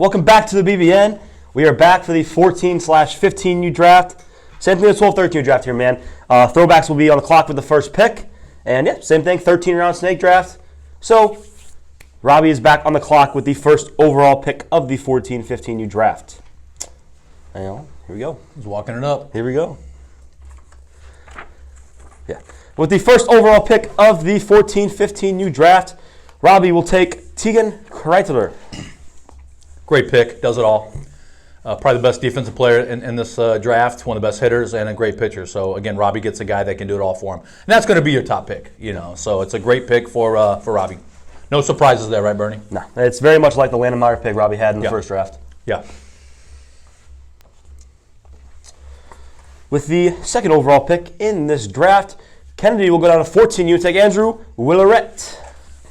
Welcome back to the BBN. We are back for the 14/15U draft. Same thing as 12-13U draft here, man. Throwbacks will be on the clock with the first pick. And yeah, same thing, 13-round snake draft. So, Robbie is back on the clock with the first overall pick of the 14-15U draft. And here we go. He's walking it up. Here we go. Yeah. With the first overall pick of the 14-15U draft, Robbie will take Tegan Kreitler. Great pick, does it all. Probably the best defensive player in this draft, one of the best hitters, and a great pitcher. So again, Robbie gets a guy that can do it all for him, and that's going to be your top pick. So it's a great pick for Robbie. No surprises there, right, Bernie? No, it's very much like the Landon Meyer pick Robbie had in the first draft. Yeah. With the second overall pick in this draft, Kennedy will go down to 14U and take Andrew Willeret.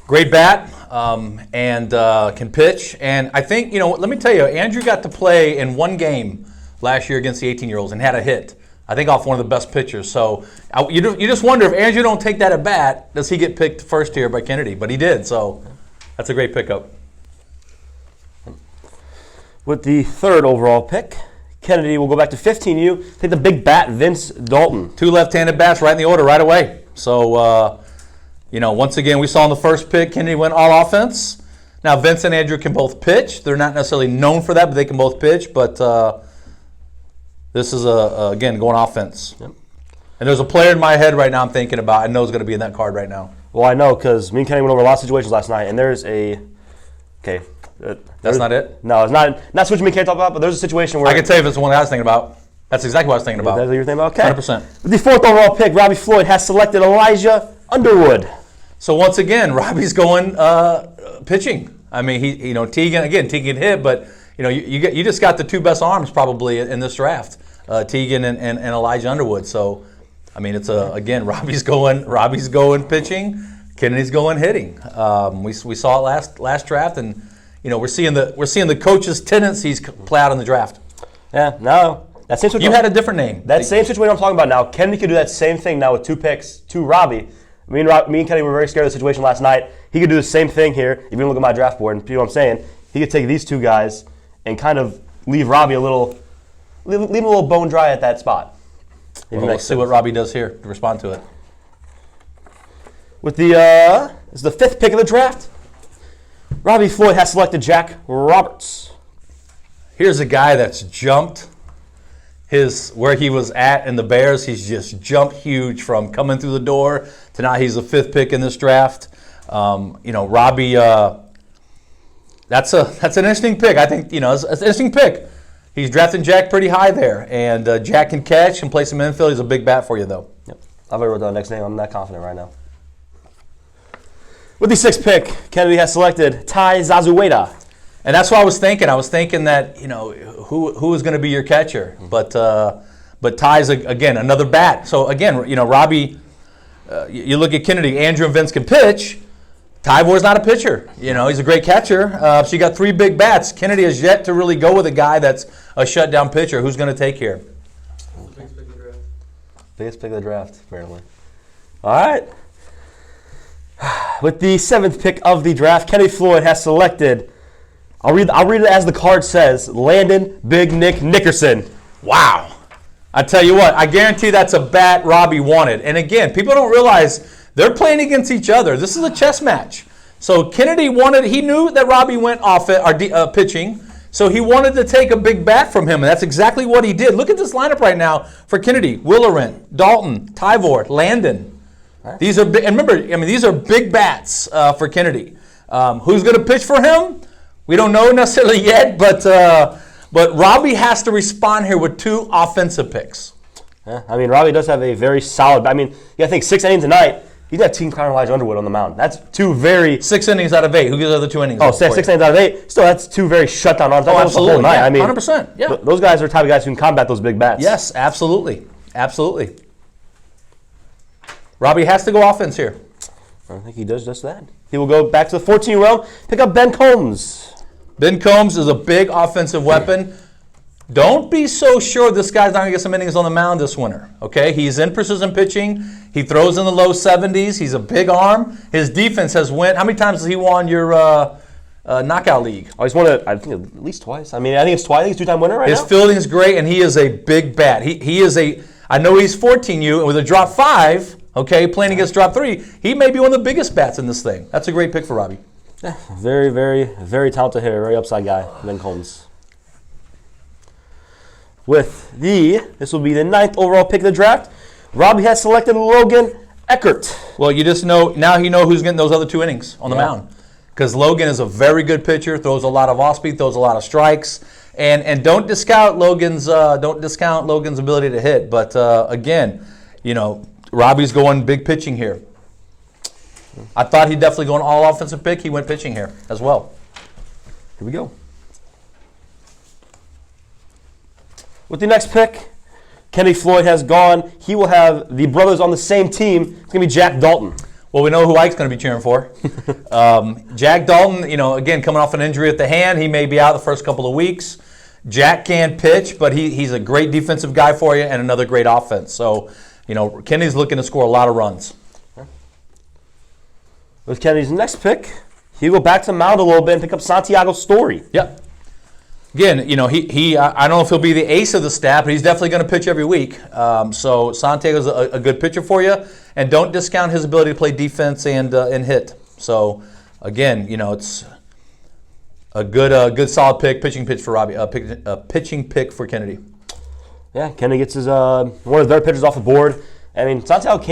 Great bat and can pitch. And I think, let me tell you, Andrew got to play in one game last year against the 18-year-olds and had a hit. I think off one of the best pitchers. So you just wonder if Andrew don't take that at bat, does he get picked first here by Kennedy? But he did, so that's a great pickup. With the third overall pick, Kennedy will go back to 15U, take the big bat, Vince Dalton. Two left-handed bats right in the order right away. So, once again, we saw in the first pick, Kennedy went all offense. Now, Vince and Andrew can both pitch. They're not necessarily known for that, but they can both pitch. But this is, again, going offense. Yep. And there's a player in my head right now I'm thinking about. I know is going to be in that card right now. Well, I know because me and Kenny went over a lot of situations last night, and there's a – okay. That's not it? No, it's not switching me can't talk about, but there's a situation where I can tell you if it's the one I was thinking about. That's exactly what I was thinking about. That's what you're thinking about? Okay. 100%. With the fourth overall pick, Robbie Floyd has selected Elijah Underwood. So once again, Robbie's going pitching. I mean, Tegan can hit, but you just got the two best arms probably in this draft, Tegan and Elijah Underwood. So I mean, it's again Robbie's going pitching, Kennedy's going hitting. We saw it last draft, and we're seeing the coaches' tendencies play out in the draft. Yeah, no. That same you had a different name. That same situation I'm talking about now. Kennedy could do that same thing now with two picks to Robbie. Me and Kennedy were very scared of the situation last night. He could do the same thing here. If you look at my draft board and see what I'm saying, he could take these two guys and kind of leave Robbie leave him a little bone dry at that spot. Well, let's see what Robbie does here to respond to it. With this is the fifth pick of the draft. Robbie Floyd has selected Jack Roberts. Here's a guy that's jumped where he was at in the Bears. He's just jumped huge from coming through the door to now he's the fifth pick in this draft. Robbie, that's an interesting pick. I think it's an interesting pick. He's drafting Jack pretty high there, and Jack can catch and play some infield. He's a big bat for you though. Yep. I've already wrote down the next name. I'm that confident right now. With the sixth pick, Kennedy has selected Ty Zazueta. And that's what I was thinking. I was thinking that, who is going to be your catcher? But Ty's, again, another bat. So, again, Robbie, you look at Kennedy, Andrew and Vince can pitch. Tyvor's not a pitcher. He's a great catcher. So you got three big bats. Kennedy has yet to really go with a guy that's a shutdown pitcher. Who's going to take here? Biggest pick of the draft. Biggest pick of the draft, apparently. All right. With the seventh pick of the draft, Kennedy Floyd has selected, I'll read it as the card says, Landon Big Nick Nickerson. Wow. I tell you what, I guarantee that's a bat Robbie wanted. And again, people don't realize they're playing against each other. This is a chess match. So Kennedy he knew that Robbie went off pitching, so he wanted to take a big bat from him, and that's exactly what he did. Look at this lineup right now for Kennedy: Willeret, Dalton, Tyvor, Landon. These are big, and remember, these are big bats for Kennedy. Who's going to pitch for him? We don't know necessarily yet, but Robbie has to respond here with two offensive picks. Yeah, Robbie does have a very solid. You got to think 6 innings tonight. He's got Team Connor Elijah Underwood on the mound. That's two very 6 innings out of 8. Who gives the other 2 innings? Oh, 6 innings out of 8. Still, that's two very shutdown arms. Absolutely. The whole night. 100%. Yeah. Those guys are the type of guys who can combat those big bats. Yes, absolutely. Robbie has to go offense here. I think he does just that. He will go back to the 14 row, pick up Ben Combs. Ben Combs is a big offensive weapon. Don't be so sure this guy's not going to get some innings on the mound this winter. Okay, he's in precision pitching. He throws in the low 70s. He's a big arm. His defense has won. How many times has he won your knockout league. Oh, he's won it, I think, at least twice. I mean, I think it's twice. I think he's 2-time winner right now. His fielding is great, and he is a big bat. He is a. I know he's 14U, and with a drop 5, okay, playing against drop 3, he may be one of the biggest bats in this thing. That's a great pick for Robbie. Yeah, very, very, very talented hitter, very upside guy, Ben Combs. This will be the 9th overall pick of the draft. Robbie has selected Logan Eckert. Well, you just know now you know who's getting those other 2 innings on the mound, because Logan is a very good pitcher, throws a lot of off speed, throws a lot of strikes, and don't discount Logan's ability to hit. But again, Robbie's going big pitching here. I thought he'd definitely go an all offensive pick. He went pitching here as well. Here we go. With the next pick, Kenny Floyd has gone. He will have the brothers on the same team. It's going to be Jack Dalton. Well, we know who Ike's going to be cheering for. Jack Dalton, again, coming off an injury at the hand. He may be out the first couple of weeks. Jack can pitch, but he's a great defensive guy for you and another great offense. So, Kenny's looking to score a lot of runs. With Kenny's next pick, he'll go back to the mound a little bit and pick up Santiago Story. Yep. Again, I don't know if he'll be the ace of the staff, but he's definitely going to pitch every week. So Santiago's a good pitcher for you, and don't discount his ability to play defense and hit. So again, it's a good solid pick, pitching pitch for Robbie, pitching pick for Kennedy. Yeah, Kennedy gets his one of his better pitchers off the board. I mean, Santiago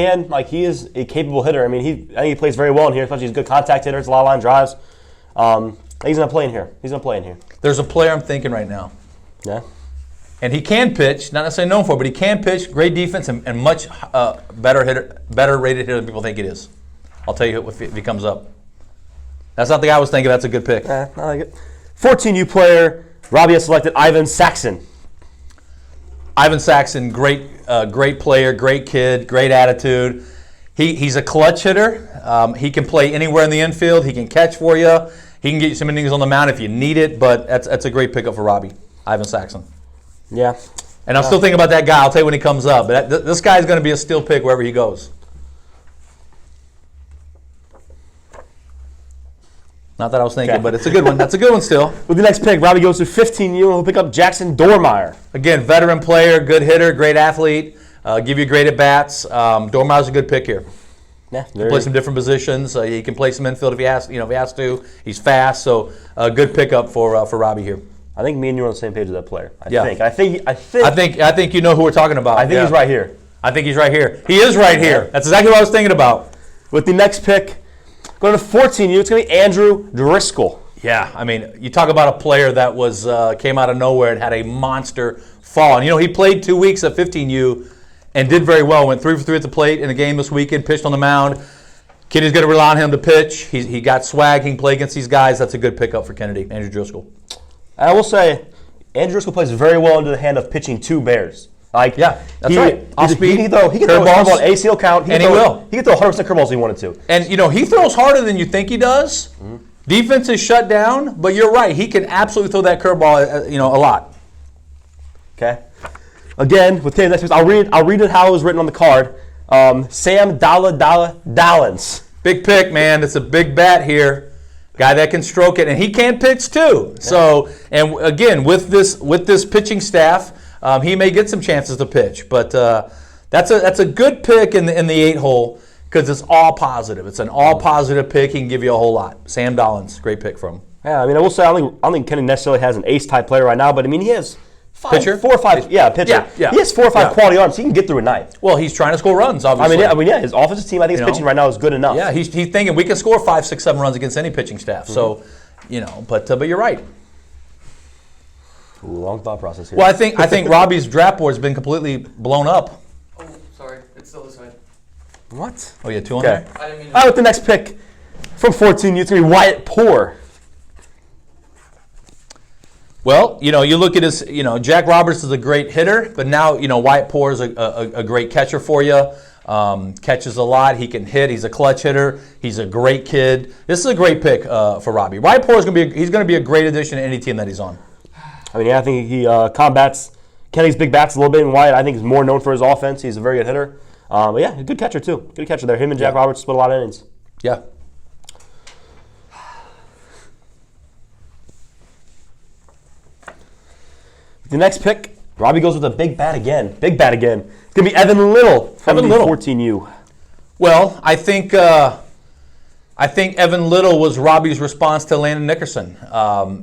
he is a capable hitter. I mean, I think he plays very well in here, especially he's a good contact hitter. It's a lot of line drives. He's going to play in here. There's a player I'm thinking right now. Yeah. And he can pitch, not necessarily known for, but he can pitch, great defense, and much better rated hitter than people think it is. I'll tell you if he comes up. That's not the guy I was thinking. That's a good pick. I like it. 14U player, Robbie has selected Ivan Saxon. Ivan Saxon, great player, great kid, great attitude. He's a clutch hitter. He can play anywhere in the infield. He can catch for you. He can get you some innings on the mound if you need it, but that's a great pickup for Robbie, Ivan Saxon. Yeah. And I'm still thinking about that guy. I'll tell you when he comes up. But this guy's going to be a steal pick wherever he goes. Not that I was thinking, but it's a good one. That's a good one still. With the next pick, Robbie goes to 15U and he'll pick up Jackson Dormeyer. Again, veteran player, good hitter, great athlete, give you great at-bats. Dormeyer's a good pick here. Yeah, he can play some different positions. He can play some infield if he has to. He's fast, so a good pickup for Robbie here. I think me and you are on the same page with that player. I think you know who we're talking about. I think he's right here. I think he's right here. He is right here. That's exactly what I was thinking about. With the next pick, going to 14U, it's going to be Andrew Driscoll. Yeah, I mean, you talk about a player that came out of nowhere and had a monster fall. And he played 2 weeks at 15U and did very well. Went 3 for 3 at the plate in the game this weekend, pitched on the mound. Kennedy's going to rely on him to pitch. He got swag. He can play against these guys. That's a good pickup for Kennedy, Andrew Driscoll. I will say, Andrew Driscoll plays very well into the hand of pitching 2 Bears. That's right. Off speed. He can throw a curveball, ACL count. He can throw 100% curveballs if he wanted to. And, he throws harder than you think he does. Mm-hmm. Defense is shut down, but you're right. He can absolutely throw that curveball, a lot. Okay. Again, with Taylor's next pick, I'll read it how it was written on the card. Sam Dallins. Big pick, man. It's a big bat here. Guy that can stroke it, and he can pitch too. Yeah. So, and again, with this pitching staff, he may get some chances to pitch. But that's a good pick in the 8 hole because it's all positive. It's an all positive pick. He can give you a whole lot. Sam Dallins, great pick from him. Yeah, I mean, I will say I don't think Kenny necessarily has an ace type player right now, but I mean he has. Pitcher? 4 or 5. Yeah, pitcher. Yeah. He has 4 or 5 quality arms. He can get through a night. Well, he's trying to score runs, obviously. I mean, his offensive team, I think his pitching right now is good enough. Yeah, he's thinking we can score 5, 6, 7 runs against any pitching staff. Mm-hmm. So, but you're right. Ooh, long thought process here. Well, I think Robbie's draft board's been completely blown up. Oh, sorry. It's still this way. What? Oh, yeah, 2 on there? I didn't mean to. All right, with the next pick from 14, it's going to be Wyatt Poore. Well, you look at his, Jack Roberts is a great hitter, but now, Wyatt Poore is a great catcher for you. Catches a lot. He can hit. He's a clutch hitter. He's a great kid. This is a great pick for Robbie. Wyatt Poore is going to be a great addition to any team that he's on. I mean, I think he combats Kenny's big bats a little bit, and Wyatt, I think, is more known for his offense. He's a very good hitter. But yeah, a good catcher too. Good catcher there. Him and Jack Roberts split a lot of innings. Yeah. The next pick, Robbie goes with a big bat again. Big bat again. It's going to be Evan Little from Evan the Little. 14U. Well, I think Evan Little was Robbie's response to Landon Nickerson.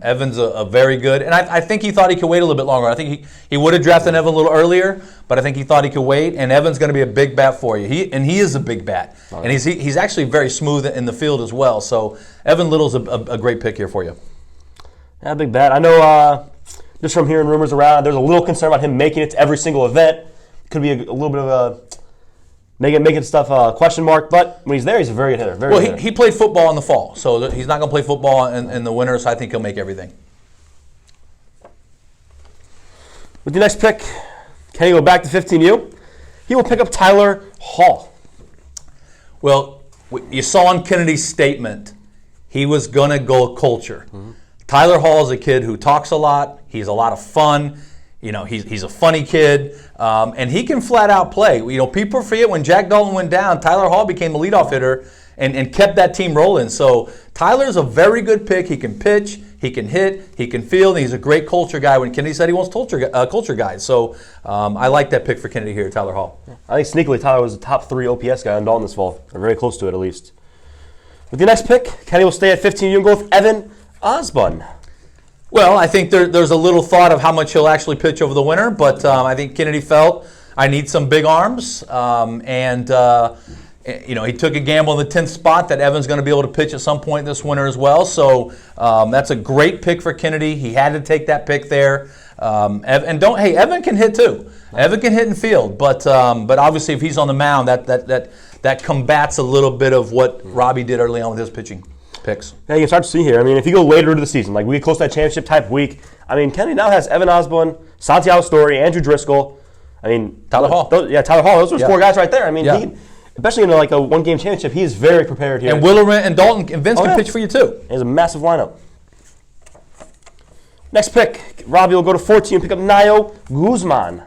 Evan's a very good, and I think he thought he could wait a little bit longer. I think he would have drafted Evan a little earlier, but I think he thought he could wait. And Evan's going to be a big bat for you. He is a big bat, and he's actually very smooth in the field as well. So Evan Little's a great pick here for you. Yeah, big bat. I know just from hearing rumors around, there's a little concern about him making it to every single event. Could be a little bit of a making stuff question mark, but when he's there, he's a very good hitter. Very good hitter. He played football in the fall, so he's not going to play football in the winter, so I think he'll make everything. With the next pick, can he go back to 15U? He will pick up Tyler Hall. Well, you saw in Kennedy's statement, he was going to go culture. Mm-hmm. Tyler Hall is a kid who talks a lot. He's a lot of fun. You know, he's a funny kid, and he can flat out play. You know, people forget when Jack Dalton went down, Tyler Hall became the leadoff hitter and kept that team rolling. So Tyler's a very good pick. He can pitch, he can hit, he can field, and he's a great culture guy. When Kennedy said he wants culture guys, so I like that pick for Kennedy here, Tyler Hall. I think sneakily Tyler was the top 3 OPS guy on Dalton this fall, or very close to it at least. With the next pick, Kenny will stay at 15U and go with Evan Osborne. Well, I think there's a little thought of how much he'll actually pitch over the winter, but I think Kennedy felt I need some big arms, and he took a gamble in the 10th spot that Evan's going to be able to pitch at some point this winter as well. So that's a great pick for Kennedy. He had to take that pick there. Evan can hit too. Evan can hit and field, but obviously if he's on the mound, that combats a little bit of what Robbie did early on with his pitching picks. Yeah, you can start to see here. I mean, if you go later into the season, like we get close to that championship type week, I mean, Kennedy now has Evan Osborne, Santiago Story, Andrew Driscoll. I mean, Tyler Hall. Tyler Hall. Those are 4 guys right there. I mean, Yeah. especially in like a one-game championship, he is very prepared here. And Willerman and Dalton and Vince can pitch for you too. He has a massive lineup. Next pick, Robbie will go to 14 and pick up Nayo Guzman.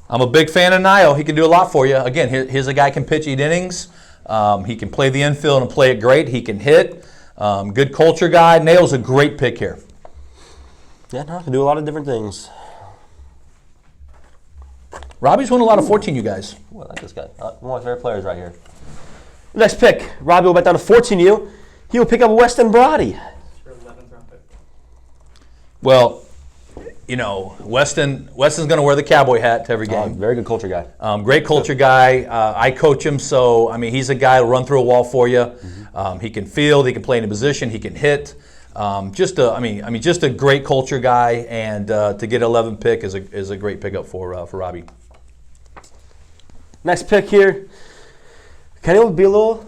I'm a big fan of Nayo. He can do a lot for you. Again, here's a guy who can pitch 8 innings. He can play the infield and play it great. He can hit. Good culture guy. Nail's a great pick here. Yeah, no, can do a lot of different things. Robbie's won a lot of 14, you guys. Ooh, I like this guy. One of my favorite players right here. Next pick, Robbie will back down to 14U. He will pick up Weston Brody. Your 11th round pick. Well, you know, Weston's going to wear the cowboy hat to every game. Very good culture guy. Great culture guy. I coach him, so I mean, he's a guy who'll run through a wall for you. Mm-hmm. He can field. He can play in a position. He can hit. Just a great culture guy, and to get 11 pick is a great pickup for Robbie. Next pick here, Kenny will be a little.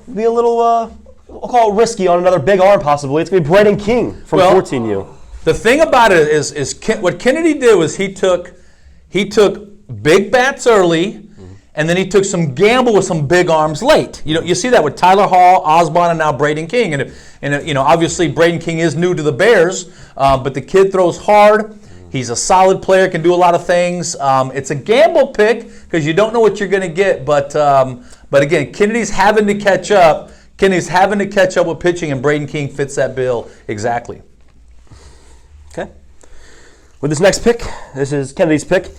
We'll call it risky on another big arm possibly. It's going to be Braden King from 14U. The thing about it is what Kennedy did was he took big bats early, and then he took some gamble with some big arms late. You know, you see that with Tyler Hall, Osborne, and now Braden King. And you know, obviously Braden King is new to the Bears, but the kid throws hard. He's a solid player, can do a lot of things. It's a gamble pick because you don't know what you're going to get. But again, Kennedy's having to catch up. Kennedy's having to catch up with pitching, and Braden King fits that bill exactly. Okay. With this next pick, this is Kennedy's pick.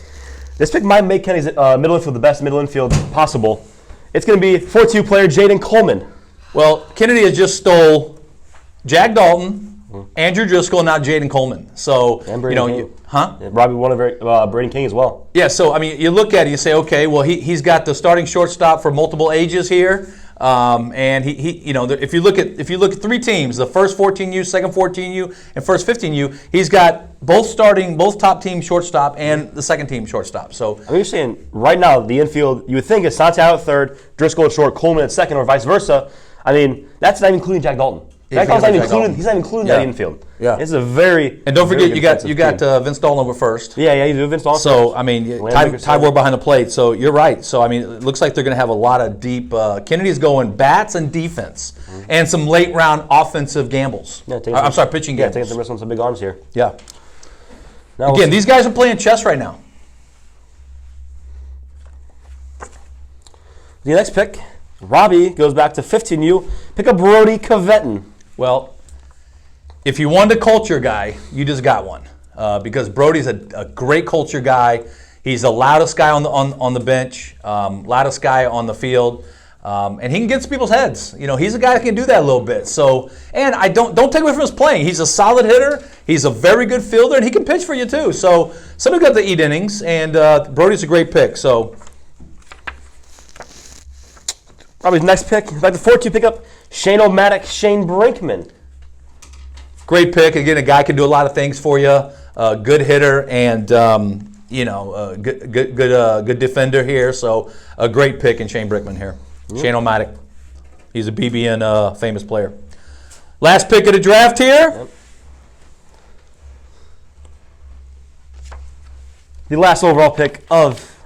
This pick might make Kennedy's middle infield the best middle infield possible. It's going to be 4-2 player Jaden Coleman. Well, Kennedy has just stole Jack Dalton, Andrew Driscoll, and now Jaden Coleman. So, and Braden King. Yeah, Robbie won Braden King as well. Yeah, so, I mean, you look at it, you say, okay, well, he's got the starting shortstop for multiple ages here. And if you look at 3 teams, the first 14U, second 14U, and first 15U, he's got both top team shortstop and the second team shortstop. So I mean, you're saying right now the infield, you would think it's Santiago at third, Driscoll at short, Coleman at second, or vice versa. I mean, that's not even including Jack Dalton. Jack Dalton's not even included. He's not including that infield. Yeah, it's a very and don't forget you got Vince Dalton over first. Yeah, you do Vince Dalton. So first. I mean, Ty Ward behind the plate. So you're right. So I mean, it looks like they're going to have a lot of deep. Kennedy's going bats and defense, and some late round offensive gambles. Yeah, pitching gambles. Yeah, taking some risks on some big arms here. Yeah. Now again, these guys are playing chess right now. The next pick, Robbie goes back to 15U. Pick up Brody Cavetton. Well, if you wanted a culture guy, you just got one. because Brody's a great culture guy. He's the loudest guy on the bench, loudest guy on the field. And he can get to people's heads. You know, he's a guy that can do that a little bit. So, and I don't take away from his playing. He's a solid hitter. He's a very good fielder, and he can pitch for you too. So, somebody got to eat innings, and Brody's a great pick. So, Robbie's next pick, like the 4-2 pickup, Shane O'Matic, Shane Brinkman. great pick. Again, a guy can do a lot of things for you. Good hitter and good defender here. So, a great pick in Shane Brinkman here. Shane O'Matic. He's a BBN famous player. Last pick of the draft here. Yep. The last overall pick of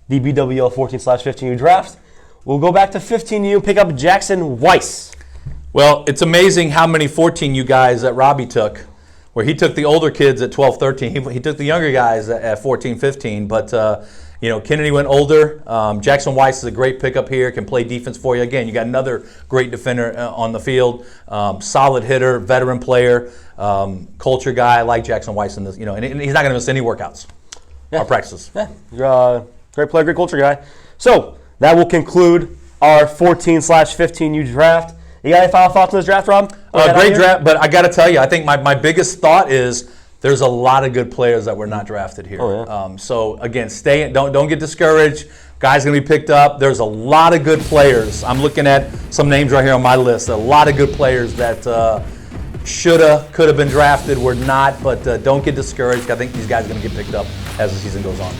the BWL 14/15U draft. We'll go back to 15U, pick up Jackson Weiss. Well, it's amazing how many 14U guys that Robbie took, where he took the older kids at 12, 13. He took the younger guys at 14, 15. But, Kennedy went older. Jackson Weiss is a great pickup here, can play defense for you. Again, you got another great defender on the field, solid hitter, veteran player, culture guy. I like Jackson Weiss in this, and he's not going to miss any workouts or practices. Yeah, you're great player, great culture guy. So that will conclude our 14/15U draft. You got any final thoughts on this draft, Rob? Great draft, but I got to tell you, I think my biggest thought is there's a lot of good players that were not drafted here. Oh, yeah. So again, don't get discouraged. Guys going to be picked up. There's a lot of good players. I'm looking at some names right here on my list. A lot of good players that shoulda, could have been drafted, were not. But don't get discouraged. I think these guys are going to get picked up as the season goes on.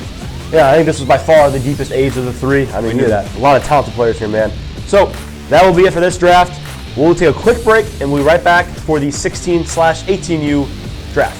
Yeah, I think this was by far the deepest age of the three. I mean, knew that. A lot of talented players here, man. So that will be it for this draft. We'll take a quick break, and we'll be right back for the 16/18U draft.